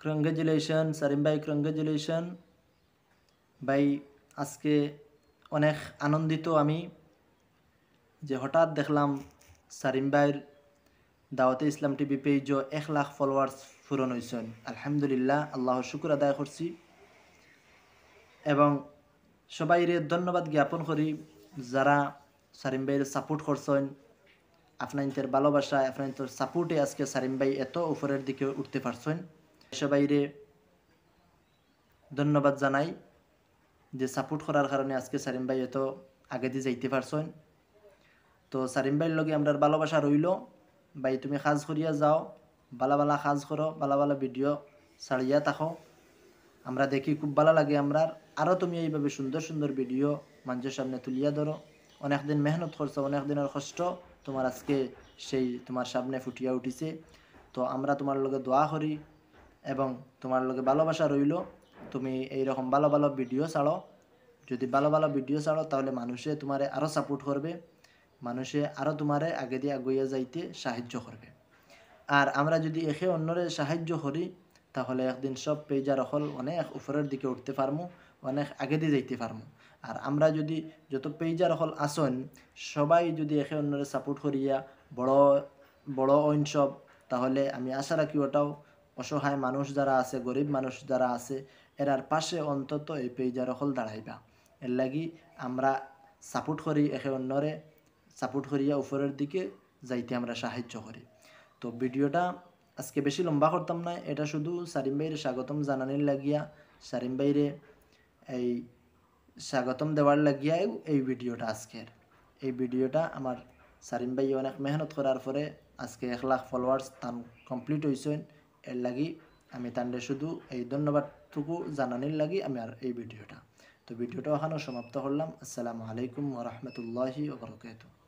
Congratulation সারিম ভাই, congratulation ভাই। আজকে অনেক আনন্দিত আমি যে হঠাৎ দেখলাম সারিম ভাইয়ের দাওয়াতে ইসলাম টিভি পেজও 1 লাখ ফলোয়ার্স পূরণ হয়েছেন। আলহামদুলিল্লাহ, আল্লাহর শুকর আদায় করছি এবং সবাইরে ধন্যবাদ জ্ঞাপন করি যারা সারিম ভাইয়ের সাপোর্ট করছেন। আপনাদের ভালোবাসায়, আপনাদের সাপোর্টে আজকে সারিম ভাই এত উপরের দিকে উঠতে পারছেন। সবাইরে ধন্যবাদ জানাই যে সাপোর্ট করার কারণে আজকে সারিম ভাই এত আগে দিয়ে যাইতে পারছেন। তো সারিম ভাইয়ের লগে আমরা ভালোবাসা রইল। ভাই তুমি কাজ করিয়া যাও, ভালো ভালো কাজ করো, ভালো ভালো ভিডিও ছাড়িয়া থাকো, আমরা দেখি খুব ভালো লাগে। আমরা আরও তুমি এইভাবে সুন্দর সুন্দর ভিডিও মানুষের সামনে তুলিয়া ধরো। অনেকদিন মেহনত করছো, অনেক দিনের কষ্ট তোমার আজকে সেই তোমার সামনে ফুটিয়া উঠিছে। তো আমরা তোমার লগে দোয়া করি এবং তোমার লগে ভালোবাসা রইল। তুমি এইরকম ভালো ভালো ভিডিও ছাড়ো। যদি ভালো ভালো ভিডিও ছাড়ো তাহলে মানুষে তোমারে আরও সাপোর্ট করবে, মানুষে আরও তোমারে আগে দিয়ে আগুইয়া যাইতে সাহায্য করবে। আর আমরা যদি একে অন্যরে সাহায্য করি তাহলে একদিন সব পেজার হল অনেক উপরের দিকে উঠতে পারমু, অনেক আগে দিয়ে যাইতে পারমু। আর আমরা যদি যত পেজার হল আসন সবাই যদি একে অন্যরে সাপোর্ট করিয়া বড় বড় অইন সব, তাহলে আমি আশা রাখি ওটাও অসহায় মানুষ যারা আছে, গরিব মানুষ যারা আছে, এরার পাশে অন্তত এই পেজার হল দাঁড়াইবা। এর লাগি আমরা সাপোর্ট করি, একে অন্যরে সাপোর্ট করিয়া উপরের দিকে যাইতে আমরা সাহায্য করি। তো ভিডিওটা আজকে বেশি লম্বা করতাম না, এটা শুধু সারিম ভাইয়ের স্বাগতম জানানির লাগিয়া, সারিম ভাইরে এই স্বাগতম দেওয়ার লাগিয়াও এই ভিডিওটা আজকের। এই ভিডিওটা আমার সারিম ভাই অনেক মেহনত করার পরে আজকে 1 লাখ ফলোয়ার্স তান কমপ্লিট হয়েছেন। এর লাগি আমি তান্ডে শুধু এই ধন্যবাদটুকু জানানির লাগি আমি আর এই ভিডিওটা। তো ভিডিওটা ওখানেও সমাপ্ত করলাম। আসসালামু আলাইকুম ওয়া রাহমাতুল্লাহি ওয়া বারাকাতুহু।